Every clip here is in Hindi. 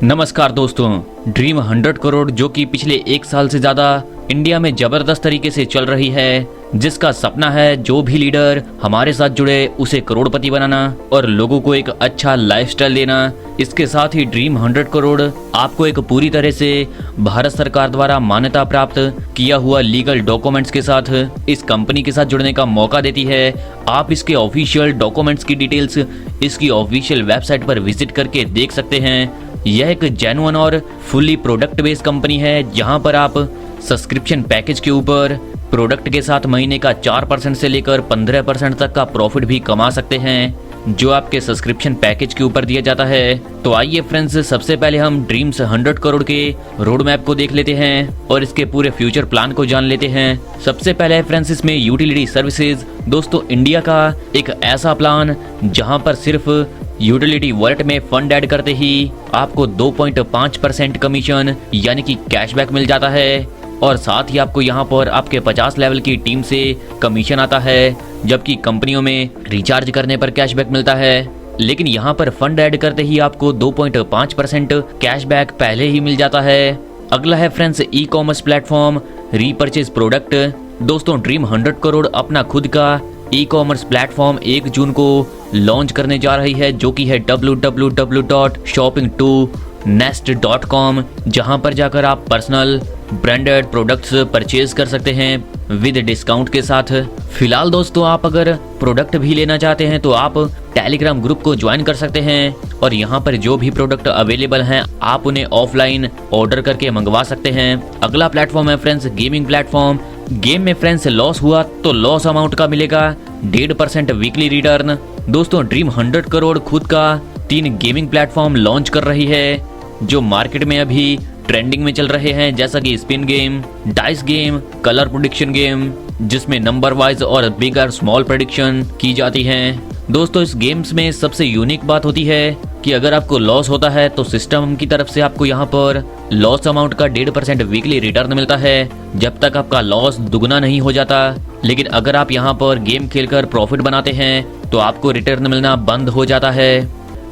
नमस्कार दोस्तों। ड्रीम 100 करोड़ जो कि पिछले एक साल से ज़्यादा इंडिया में ज़बरदस्त तरीके से चल रही है, जिसका सपना है जो भी लीडर हमारे साथ जुड़े उसे करोड़पति बनाना और लोगों को एक अच्छा लाइफस्टाइल देना। इसके साथ ही ड्रीम 100 करोड़ आपको एक पूरी तरह से भारत सरकार द्वारा मान्यता प्राप्त किया हुआ लीगल डॉक्यूमेंट्स के साथ इस कंपनी के साथ जुड़ने का मौका देती है। आप इसके ऑफिशियल डॉक्यूमेंट्स की डिटेल्स इसकी ऑफिशियल वेबसाइट पर विजिट करके देख सकते हैं। यह एक जेन्युइन और फुल्ली प्रोडक्ट बेस्ड कंपनी है, जहां पर आप सब्सक्रिप्शन पैकेज के ऊपर प्रोडक्ट के साथ महीने का 4% से लेकर 15% तक का प्रॉफिट भी कमा सकते हैं, जो आपके सब्सक्रिप्शन पैकेज के ऊपर दिया जाता है। तो आइए फ्रेंड्स, सबसे पहले हम ड्रीम्स 100 करोड़ के रोड मैप को देख लेते हैं और इसके पूरे फ्यूचर प्लान को जान लेते हैं। सबसे पहले फ्रेंड्स इसमें यूटिलिटी सर्विसेज। दोस्तों, इंडिया का एक ऐसा प्लान जहां पर सिर्फ यूटिलिटी वॉलेट में फंड ऐड करते ही आपको 2.5% कमीशन यानी कि कैशबैक मिल जाता है, और साथ ही आपको यहाँ पर आपके 50 लेवल की टीम से कमीशन आता है, जबकि कंपनियों में रिचार्ज करने पर कैशबैक मिलता है। लेकिन यहाँ पर फंड ऐड करते ही आपको 2.5% कैशबैक पहले ही मिल जाता है। अगला है friends e commerce platform repurchase product. दोस्तों, ड्रीम 100 करोड़ अपना खुद का ई कॉमर्स प्लेटफॉर्म 1 जून को लॉन्च करने जा रही है, जो कि है www.shopping2nest.com, जहां पर जाकर आप पर्सनल ब्रांडेड प्रोडक्ट्स परचेज कर सकते हैं विद डिस्काउंट के साथ। फिलहाल दोस्तों, आप अगर प्रोडक्ट भी लेना चाहते हैं तो आप टेलीग्राम ग्रुप को ज्वाइन कर सकते हैं, और यहाँ पर जो भी प्रोडक्ट अवेलेबल हैं आप उन्हें ऑफलाइन ऑर्डर करके मंगवा सकते हैं। अगला प्लेटफॉर्म है फ्रेंड्स गेमिंग प्लेटफॉर्म। गेम में फ्रेंड्स लॉस हुआ तो लॉस अमाउंट का मिलेगा 1.5% वीकली रिटर्न। दोस्तों, ड्रीम 100 करोड़ खुद का 3 गेमिंग प्लेटफॉर्म लॉन्च कर रही है, जो मार्केट में अभी ट्रेंडिंग में चल रहे हैं, जैसा कि spin game, dice game, colour prediction game, जिसमें नंबर वाइज और बिग और स्मॉल प्रेडिक्शन की जाती हैं। दोस्तों, इस गेम्स में सबसे यूनिक बात होती है कि अगर आपको लॉस होता है तो सिस्टम की तरफ से आपको यहाँ पर लॉस अमाउंट का 1.5% वीकली रिटर्न मिलता है, जब तक आपका लॉस दुगना नहीं हो जाता। लेकिन अगर आप यहाँ पर गेम खेलकर प्रॉफिट बनाते हैं तो आपको रिटर्न मिलना बंद हो जाता है।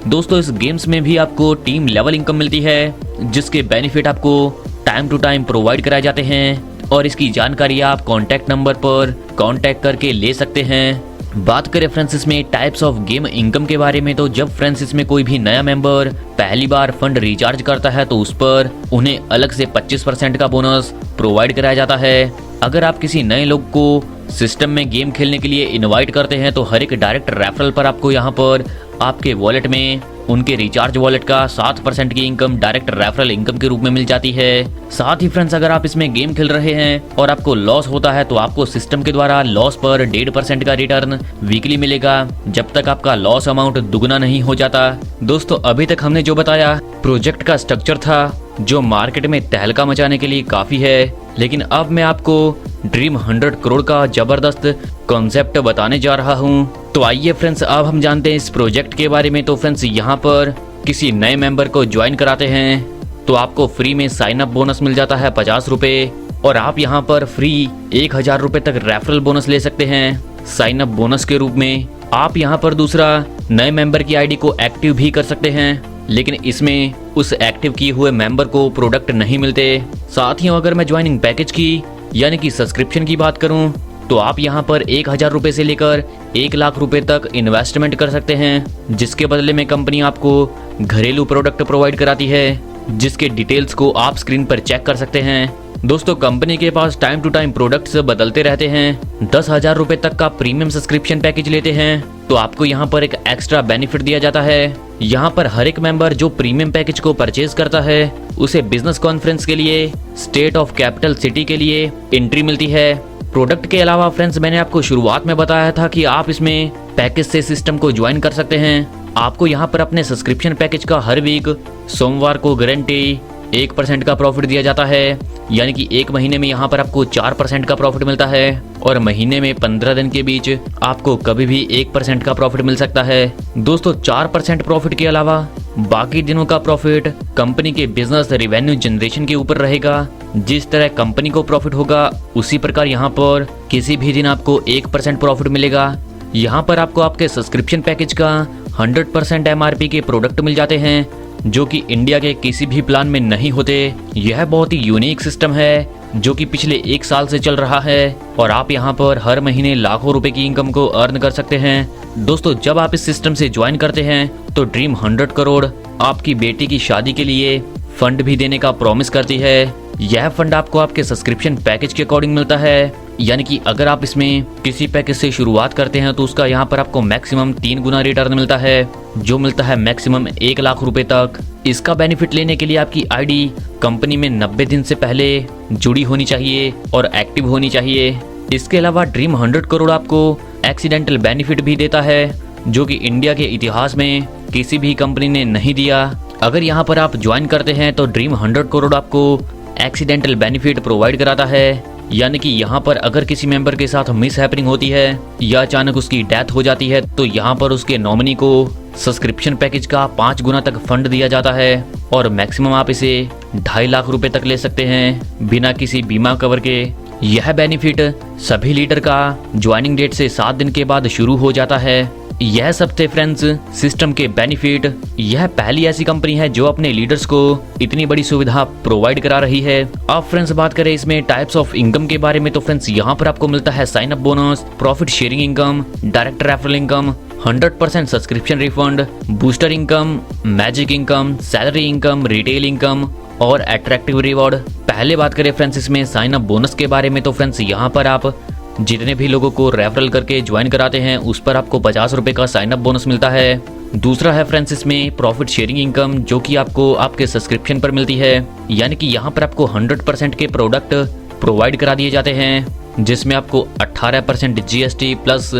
दोस्तों, इस गेम्स में भी आपको टीम लेवल इनकम मिलती है, जिसके बेनिफिट आपको टाइम टू टाइम प्रोवाइड कराए जाते हैं, और इसकी जानकारी आप कॉन्टैक्ट नंबर पर कॉन्टैक्ट करके ले सकते हैं। बात करें फ्रेंड्स इसमें टाइप्स ऑफ गेम इनकम के बारे में, तो जब फ्रेंड्स इसमें कोई भी नया मेंबर पहली बार फंड रिचार्ज करता है तो उस पर उन्हें अलग से 25% का बोनस प्रोवाइड कराया जाता है। अगर आप किसी नए लोग को सिस्टम में गेम खेलने के लिए इनवाइट करते हैं तो हर एक डायरेक्ट रेफरल पर आपको यहाँ पर आपके वॉलेट में उनके रिचार्ज वॉलेट का 7% की इनकम डायरेक्ट रेफरल इनकम के रूप में मिल जाती है। साथ ही फ्रेंड्स, अगर आप इसमें गेम खेल रहे हैं और आपको लॉस होता है तो आपको सिस्टम के द्वारा लॉस पर 1.5% का रिटर्न वीकली मिलेगा, जब तक आपका लॉस अमाउंट दुगना नहीं हो जाता। दोस्तों, अभी तक हमने जो बताया प्रोजेक्ट का स्ट्रक्चर था, जो मार्केट में तहलका मचाने के लिए काफी है, लेकिन अब मैं आपको ड्रीम 100 करोड़ का जबरदस्त कॉन्सेप्ट बताने जा रहा हूँ। तो आइए फ्रेंड्स, अब हम जानते हैं इस प्रोजेक्ट के बारे में। तो फ्रेंड्स, यहाँ पर किसी नए मेंबर को ज्वाइन कराते हैं तो आपको फ्री में साइन अप बोनस मिल जाता है 50 रुपये, और आप यहाँ पर फ्री 1000 रुपये तक रेफरल बोनस ले सकते हैं साइन अप बोनस के रूप में। आप यहाँ पर दूसरा नए मेंबर की आईडी को एक्टिव भी कर सकते हैं, लेकिन इसमें उस एक्टिव किए हुए मेंबर को प्रोडक्ट नहीं मिलते। साथ ही अगर मैं ज्वाइनिंग पैकेज की यानी कि सब्सक्रिप्शन की बात करूं तो आप यहां पर 1000 रुपये से लेकर 1 लाख रुपए तक इन्वेस्टमेंट कर सकते हैं, जिसके बदले में कंपनी आपको घरेलू प्रोडक्ट प्रोवाइड कराती है, जिसके डिटेल्स को आप स्क्रीन पर चेक कर सकते हैं। दोस्तों, कंपनी के पास टाइम टू टाइम प्रोडक्ट्स बदलते रहते हैं। 10,000 रुपए तक का प्रीमियम सब्सक्रिप्शन पैकेज लेते हैं तो आपको यहाँ पर एक एक्स्ट्रा बेनिफिट दिया जाता है। यहाँ पर हर एक मेंबर जो प्रीमियम पैकेज को परचेज करता है उसे बिजनेस कॉन्फ्रेंस के लिए स्टेट ऑफ कैपिटल सिटी के लिए एंट्री मिलती है। प्रोडक्ट के अलावा फ्रेंड्स, मैंने आपको शुरुआत में बताया था कि आप इसमें पैकेज से सिस्टम को ज्वाइन कर सकते हैं। आपको यहाँ पर अपने सब्सक्रिप्शन पैकेज का हर वीक सोमवार को गारंटी 1% का प्रॉफिट दिया जाता है, यानी कि 1 महीने में यहाँ पर आपको 4% का प्रॉफिट मिलता है, और महीने में 15 दिन के बीच आपको कभी भी 1% का प्रॉफिट मिल सकता है। दोस्तों, 4% प्रॉफिट के अलावा बाकी दिनों का प्रॉफिट कंपनी के बिजनेस रेवेन्यू जनरेशन के ऊपर रहेगा। जिस तरह कंपनी को प्रॉफिट होगा उसी प्रकार यहाँ पर किसी भी दिन आपको 1% प्रॉफिट मिलेगा। यहाँ पर आपको आपके सब्सक्रिप्शन पैकेज का 100% MRP के प्रोडक्ट मिल जाते हैं, जो कि इंडिया के किसी भी प्लान में नहीं होते। यह बहुत ही यूनिक सिस्टम है जो कि पिछले 1 साल से चल रहा है और आप यहाँ पर हर महीने लाखों रुपए की इनकम को अर्न कर सकते हैं। दोस्तों, जब आप इस सिस्टम से ज्वाइन करते हैं तो ड्रीम 100 करोड़ आपकी बेटी की शादी के लिए फंड भी देने का प्रॉमिस करती है। यह फंड आपको आपके सब्सक्रिप्शन पैकेज के अकॉर्डिंग मिलता है, यानी कि अगर आप इसमें किसी पैकेज से शुरुआत करते हैं तो उसका यहाँ पर आपको मैक्सिमम 3 गुना रिटर्न मिलता है, जो मिलता है मैक्सिमम 1 लाख रुपए तक। इसका बेनिफिट लेने के लिए आपकी आईडी कंपनी में 90 दिन से पहले जुड़ी होनी चाहिए और एक्टिव होनी चाहिए। इसके अलावा ड्रीम 100 करोड़ आपको एक्सीडेंटल बेनिफिट भी देता है, जो कि इंडिया के इतिहास में किसी भी कंपनी ने नहीं दिया। अगर यहाँ पर आप ज्वाइन करते हैं तो ड्रीम 100 करोड़ आपको एक्सीडेंटल बेनिफिट प्रोवाइड कराता है, यानी कि यहाँ पर अगर किसी मेंबर के साथ मिस हैपनिंग होती है या अचानक उसकी डेथ हो जाती है तो यहाँ पर उसके नॉमिनी को सब्सक्रिप्शन पैकेज का 5 गुना तक फंड दिया जाता है और मैक्सिमम आप इसे 2.5 लाख रुपए तक ले सकते हैं बिना किसी बीमा कवर के। यह बेनिफिट सभी लीडर का ज्वाइनिंग डेट से 7 दिन के बाद शुरू हो जाता है। यह सब थे फ्रेंड्स सिस्टम के बेनिफिट। यह पहली ऐसी कंपनी है जो अपने लीडर्स को इतनी बड़ी सुविधा प्रोवाइड करा रही है। अब फ्रेंड्स बात करें इसमें टाइप्स ऑफ इनकम के बारे में, तो फ्रेंड्स यहाँ पर आपको मिलता है sign up bonus, profit sharing income, direct referral income, 100% subscription refund, booster income, magic income, salary income, retail income और अट्रैक्टिव रिवॉर्ड। पहले बात करें फ्रेंड्स इसमें साइन अप बोनस के बारे में, तो फ्रेंड्स यहाँ पर आप जितने भी लोगों को रेफरल करके ज्वाइन कराते हैं उस पर आपको 50 रुपए का साइन अप बोनस मिलता है। दूसरा है फ्रेंड्स इसमें प्रॉफिट शेयरिंग इनकम, जो कि आपको आपके सब्सक्रिप्शन पर मिलती है, यानी कि यहाँ पर आपको 100% के प्रोडक्ट प्रोवाइड करा दिए जाते हैं, जिसमें आपको 18% GST प्लस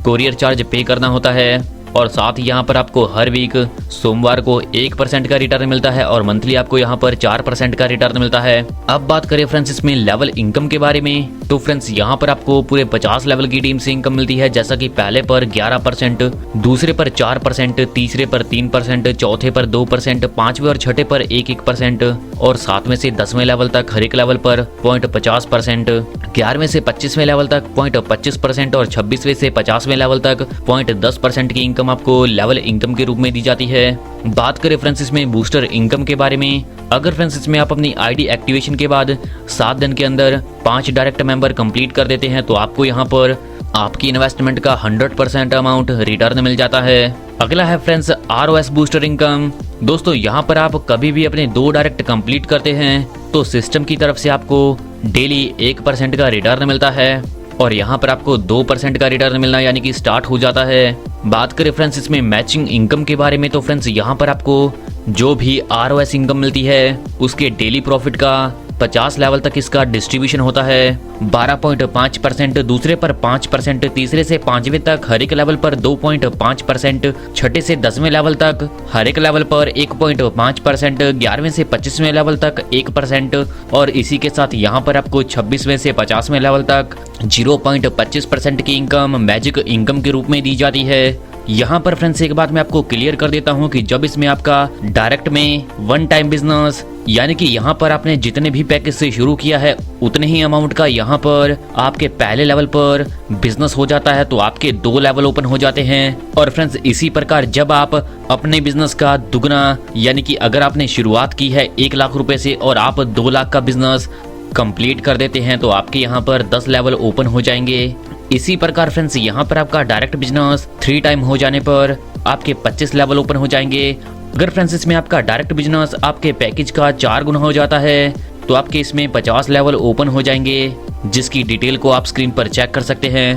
कोरियर चार्ज पे करना होता है और साथ ही यहाँ पर आपको हर वीक सोमवार को 1% का रिटर्न मिलता है और मंथली आपको यहाँ पर 4% का रिटर्न मिलता है। अब बात करें फ्रेंड्स इसमें लेवल इनकम के बारे में, तो फ्रेंड्स यहाँ पर आपको पूरे 50 लेवल की टीम से इनकम मिलती है, जैसा कि पहले पर 11%, दूसरे पर 4%, तीसरे पर 3%, चौथे पर 2%, पांचवें और छठे पर 1% और 7वें से 10वें लेवल तक हर एक लेवल पर 0.50%, 11वें से 25वें लेवल तक 0.25% और 26वें से 50वें लेवल तक 0.10% की इनकम आपको लेवल इनकम के रूप में दी जाती है। बात करें फ्रेंड्स इसमें बूस्टर इनकम के बारे में, अगर फ्रेंड्स इसमें आप अपनी आईडी एक्टिवेशन के बाद 7 दिन के अंदर 5 डायरेक्ट मेंबर कंप्लीट कर देते हैं तो आपको यहाँ पर आपकी इन्वेस्टमेंट का 100% अमाउंट रिटर्न मिल जाता है। अगला है फ्रेंड्स ROS बूस्टर इनकम। दोस्तों यहाँ पर आप कभी भी अपने 2 डायरेक्ट कंप्लीट करते हैं तो सिस्टम की तरफ से आपको डेली 1% का रिटर्न मिलता है और यहाँ पर आपको 2% का रिटर्न मिलना यानी कि स्टार्ट हो जाता है। बात करें फ्रेंड्स इसमें मैचिंग इनकम के बारे में, तो फ्रेंड्स यहाँ पर आपको जो भी ROS इनकम मिलती है उसके डेली प्रॉफिट का 50 लेवल तक इसका डिस्ट्रीब्यूशन होता है। 12.5%, दूसरे पर 5%, तीसरे से 5वें तक हर एक लेवल पर 2.5%, छठे से 10वें लेवल तक हर एक लेवल पर 1.5%, 11वें से 25वें लेवल तक 1% और इसी के साथ यहाँ पर आपको 26वें से 50वें लेवल तक 0.25% की इनकम मैजिक इनकम के रूप में दी जाती है। यहाँ पर फ्रेंड्स एक बात मैं आपको क्लियर कर देता हूँ कि जब इसमें आपका डायरेक्ट में 1 टाइम बिजनेस, यानी कि यहाँ पर आपने जितने भी पैकेज से शुरू किया है उतने ही अमाउंट का यहाँ पर आपके पहले लेवल पर बिजनेस हो जाता है तो आपके 2 लेवल ओपन हो जाते हैं। और फ्रेंड्स इसी प्रकार जब आप अपने बिजनेस का दुगना, यानी कि अगर आपने शुरुआत की है 1 लाख रुपए से और आप 2 लाख का बिजनेस कंप्लीट कर देते हैं तो आपके यहाँ पर 10 लेवल ओपन हो जाएंगे। इसी प्रकार फ्रेंड्स यहाँ पर आपका डायरेक्ट बिजनेस 3 टाइम हो जाने पर आपके 25 लेवल ओपन हो जाएंगे। अगर फ्रेंड्स इसमें आपका डायरेक्ट बिजनेस आपके पैकेज का 4 गुना हो जाता है तो आपके इसमें 50 लेवल ओपन हो जाएंगे, जिसकी डिटेल को आप स्क्रीन पर चेक कर सकते हैं।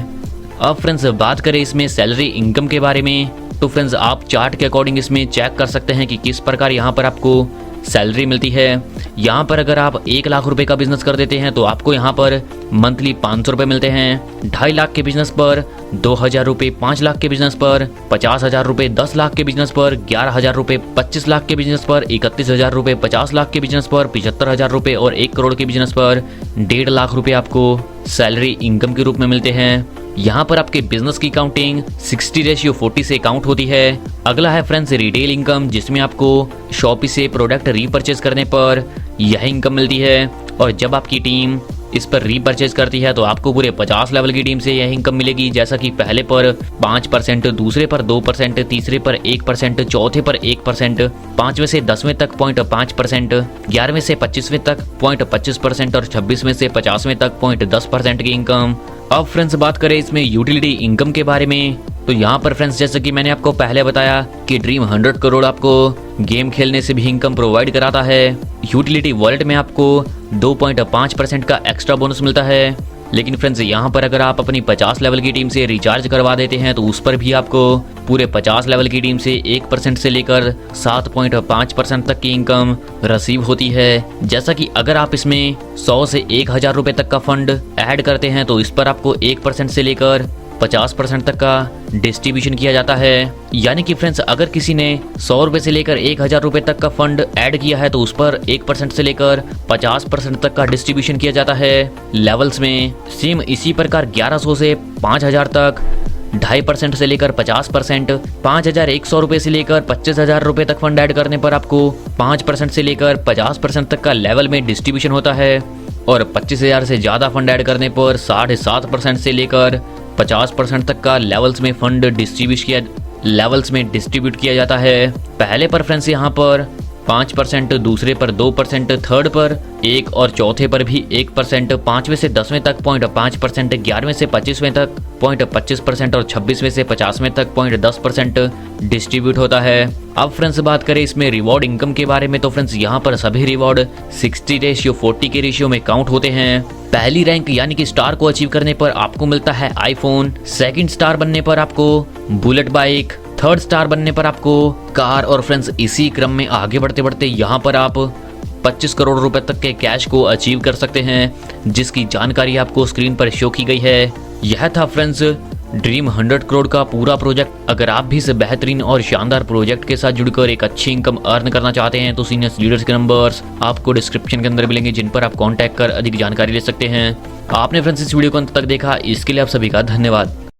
अब फ्रेंड्स बात करें इसमें सैलरी इनकम के बारे में, तो फ्रेंड्स आप चार्ट के अकॉर्डिंग इसमें चेक कर सकते हैं कि किस प्रकार यहाँ पर आपको सैलरी मिलती है। यहाँ पर अगर आप 1 लाख रुपए का बिजनेस कर देते हैं तो आपको यहाँ पर मंथली 500 रुपए मिलते हैं, 2.5 लाख के बिजनेस पर 2,000 रुपए, 5 लाख के बिजनेस पर 50,000 रुपए, 10 लाख के बिजनेस पर 11,000 रुपए, 25 लाख के बिजनेस पर 31,000 रुपए, 50 लाख के बिजनेस पर 75,000 रुपए और 1 करोड़ के बिजनेस पर 1.5 लाख रुपए आपको सैलरी इनकम के रूप में मिलते हैं। यहाँ पर आपके बिजनेस की काउंटिंग 60:40 से काउंट होती है। अगला है फ्रेंड्स रिटेल इनकम, जिसमें आपको शॉपी से प्रोडक्ट रीपरचेज करने पर यह इनकम मिलती है और जब आपकी टीम इस पर रीपरचेज करती है तो आपको पूरे 50 लेवल की टीम से यह इनकम मिलेगी, जैसा कि पहले पर 5%, दूसरे पर 2%, तीसरे पर 1%, चौथे पर 1%, 5वें से 10वें तक 0.5%, 11वें से 25वें तक 0.25% और 26वें से 50वें तक 0.10% की इनकम। अब फ्रेंड्स बात करें इसमें यूटिलिटी इनकम के बारे में, तो यहाँ पर फ्रेंड्स जैसे कि मैंने आपको पहले बताया कि ड्रीम 100 करोड़ आपको गेम खेलने से भी इनकम प्रोवाइड कराता है। यूटिलिटी वॉलेट में आपको 2.5% का एक्स्ट्रा बोनस मिलता है, लेकिन फ्रेंड्स यहाँ पर अगर आप अपनी 50 लेवल की टीम से रिचार्ज करवा देते हैं तो उस पर भी आपको पूरे 50 लेवल की टीम से 1% से लेकर 7.5% तक की इनकम रिसीव होती है। जैसा कि अगर आप इसमें 100 से 1000 रुपये तक का फंड ऐड करते हैं तो इस पर आपको 1% से लेकर 50% तक का डिस्ट्रीब्यूशन किया जाता है। यानी कि फ्रेंड्स अगर किसी ने 100 रुपये से लेकर 1000 रुपये तक का फंड ऐड किया है तो उस पर 1% से लेकर 50% तक का डिस्ट्रीब्यूशन किया जाता है। लेवल्स में सेम इसी प्रकार 1100 से 5000 तक 2.5% से लेकर 50%, 5100 रुपये से लेकर 25,000 रुपये तक फंड ऐड करने पर आपको 5% से लेकर 50% तक का लेवल में डिस्ट्रीब्यूशन होता है, और 25,000 से ज़्यादा फंड ऐड करने पर 7.5% से लेकर 50% तक का लेवल्स में फंड डिस्ट्रीब्यूट किया जाता है। पहले पर फ्रेंड्स यहाँ पर 5%, दूसरे पर 2%, थर्ड पर 1 और चौथे पर भी 1%, 5वें से 10वें तक 0.5%, 11वें से 25वें तक 0.25% और 26वें से 50वें तक 0.10% डिस्ट्रीब्यूट होता है। अब फ्रेंड्स बात करें इसमें रिवॉर्ड इनकम के बारे में, तो फ्रेंड्स यहाँ पर सभी रिवॉर्ड 60:40 के रेशियो में काउंट होते हैं। पहली रैंक यानी कि स्टार को अचीव करने पर आपको मिलता है आईफोन, सेकंड स्टार बनने पर आपको बुलेट बाइक, थर्ड स्टार बनने पर आपको कार, और फ्रेंड्स इसी क्रम में आगे बढ़ते बढ़ते यहाँ पर आप 25 करोड़ रुपए तक के कैश को अचीव कर सकते हैं, जिसकी जानकारी आपको स्क्रीन पर शो की गई है। यह था फ्रेंड्स ड्रीम 100 करोड़ का पूरा प्रोजेक्ट। अगर आप भी इस बेहतरीन और शानदार प्रोजेक्ट के साथ जुड़कर एक अच्छी इनकम अर्न करना चाहते हैं तो सीनियर लीडर्स के नंबर्स आपको डिस्क्रिप्शन के अंदर मिलेंगे, जिन पर आप कांटेक्ट कर अधिक जानकारी ले सकते हैं। आपने फ्रेंड्स इस वीडियो को अंत तक देखा, इसके लिए आप सभी का धन्यवाद।